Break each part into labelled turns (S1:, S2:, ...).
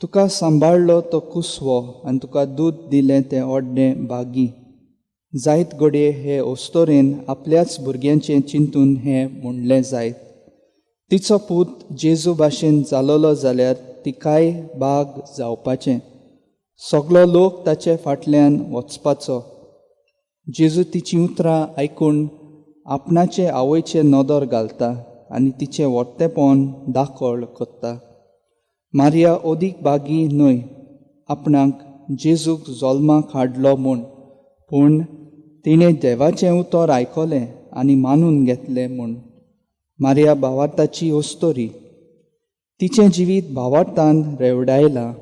S1: तुका सांबाळलो तो कुसवो आनी तुका दूद दिलें तें ओडणें बागी. जायत घडये हे ओस्तोरेन आपल्याच भुरग्यांचें चिंतून हें म्हणलें जायत. तिचो पूत जेजू भाशेन जालोलो जाल्यार तिकाय बाग जावपाचें. सगळो लोक ताचे फाटल्यान वचपाचो. जेजू तिचीं उतरां आयकून आपणाचे आवयचे नदर घालता आनी तिचें वर्तेपण दाखोळ कोत्ता. मारिया ओदीक बागी न्हय आपणाक जेजूक जल्माक हाडलो म्हूण, पूण तिणें देवाचें उतर आयकलें आनी मानून घेतलें म्हूण. मारिया भावार्थाची ओस्तोरी. तिचें जिवीत भावार्थान रेवडायलां.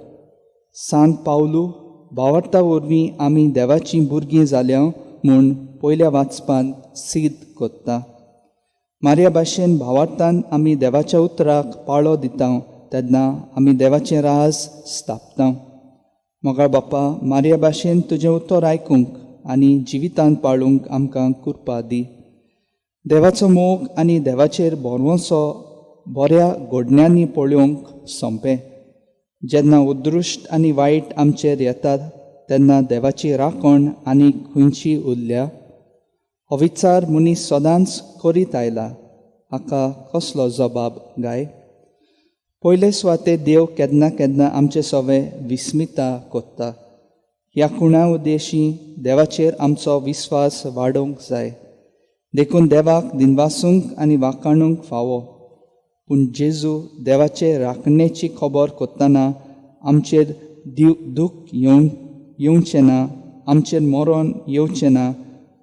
S1: सांत पावलू भावार्था वरवीं आमी देवाचीं भुरगीं जाल्या म्हूण पयल्या वाचपांत सिद्ध कोत्ता. मारिया भाशेन भावार्थान आमी देवाच्या उतराक पाळो दिता तेन्ना आमी देवाचें राज स्थापता. मोगाळ बाप्पा, मारिया भाशेन तुजें उतर आयकूंक आनी जिवितांत पाळूंक आमकां कृपा दी. देवाचो मोग आनी देवाचेर भरवंसो बऱ्या घडण्यांनी पळोवंक सोंपें. जेन्ना उद्रुश्ट आनी वायट आमचेर येता तेन्ना देवाची राखण आनी खंयची उरल्या? हो विचार मनीस सदांच करीत आयला. हाका कसलो जबाब गाय? पयले सुवातेर देव केन्ना केन्ना आमचे सवें विस्मिता कोत्ता. ह्या खुणा उद्देशीं देवाचेर आमचो विस्वास वाडोवंक जाय. देखून देवाक दिनवासूंक आनी वाखाणूंक फावो. पूण जेजू देवाचे राखणेची खबर कोत्ताना आमचेर दूख येवचें ना, आमचेर मरण येवचें ना,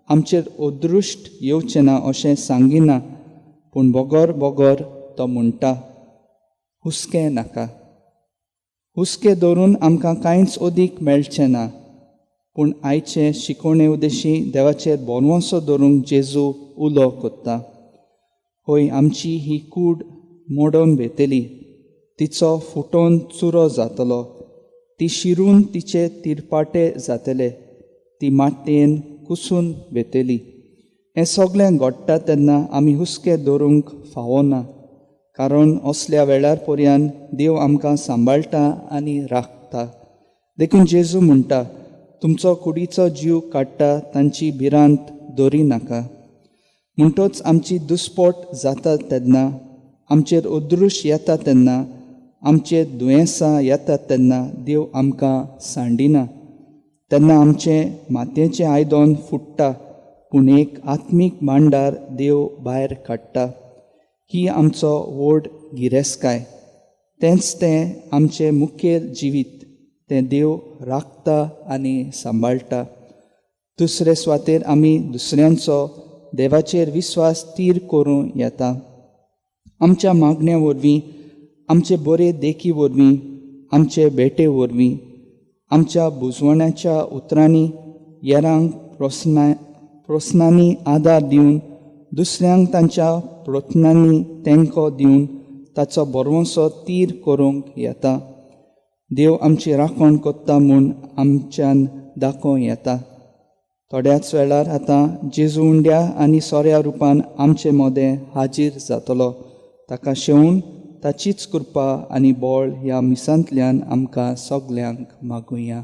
S1: आमचेर अदृश्ट येवचें ना अशें सांगिना. पूण बोगोर बोगोर तो म्हणटा, हुस्कें नाका. हुस्कें धरून आमकां कांयच ओदीक मेळचें ना. पूण आयचे शिकोवणे उद्देशीं देवाचेर बोरवंसो धरूंक जेजू उलो कोत्ता. होय, आमची ही कूड मोडून वेतली. तिचो फुटोवन चुरो जातलो. ती शिरून तिचे तिरपाटे जातले. ती मातयेन कुसून वेतली. हें सगळें घडटा तेन्ना आमी हुस्कें धरूंक फावो ना. कारण असल्या वेळार पर्यान देव आमकां सांबाळटा आनी राखता. देखून जेजू म्हणटा, तुमचो कुडीचो जीव काडटा तांची भिरांत दवरिनाका. म्हणटच आमची दुस्पोट जाता तेन्ना, आमचेर अदृश्ट येता तेन्ना, आमचेर दुयेंसां येतात तेन्ना देव आमकां सांडिना. तेन्ना आमचें मातयेचें आयदन फुट्टा, पूण एक आत्मीक भांडार देव भायर काडटा. ही आमचो व्हड गिरेस्तकाय. तेंच तें आमचें मुखेल जिवीत. तें देव राखता आनी सांबाळटा. दुसरे सुवातेर आमी दुसऱ्यांचो देवाचेर विस्वास तीर करूं येता. आमच्या मागण्या वरवीं, आमचे बरे देखी वरवीं, आमचे भेटे वरवीं, आमच्या बुजवण्याच्या उतरांनी, येरांक प्रोत्साहनांनी आदार दिवन, दुसऱ्यांक तांच्या प्रार्थनांनी तेंको दिवन ताचो बरवंसो तीर करूंक येता. देव आमची राखण कोत्ता म्हूण आमच्यान दाखोवं येता. थोड्याच वेळार आतां जेजू उंड्या आनी सोऱ्या रुपान आमचे मोदें हाजीर जातलो. ताका शेवून ताचीच कृपा आनी बळ ह्या मिसांतल्यान आमकां सगल्यांक मागुया.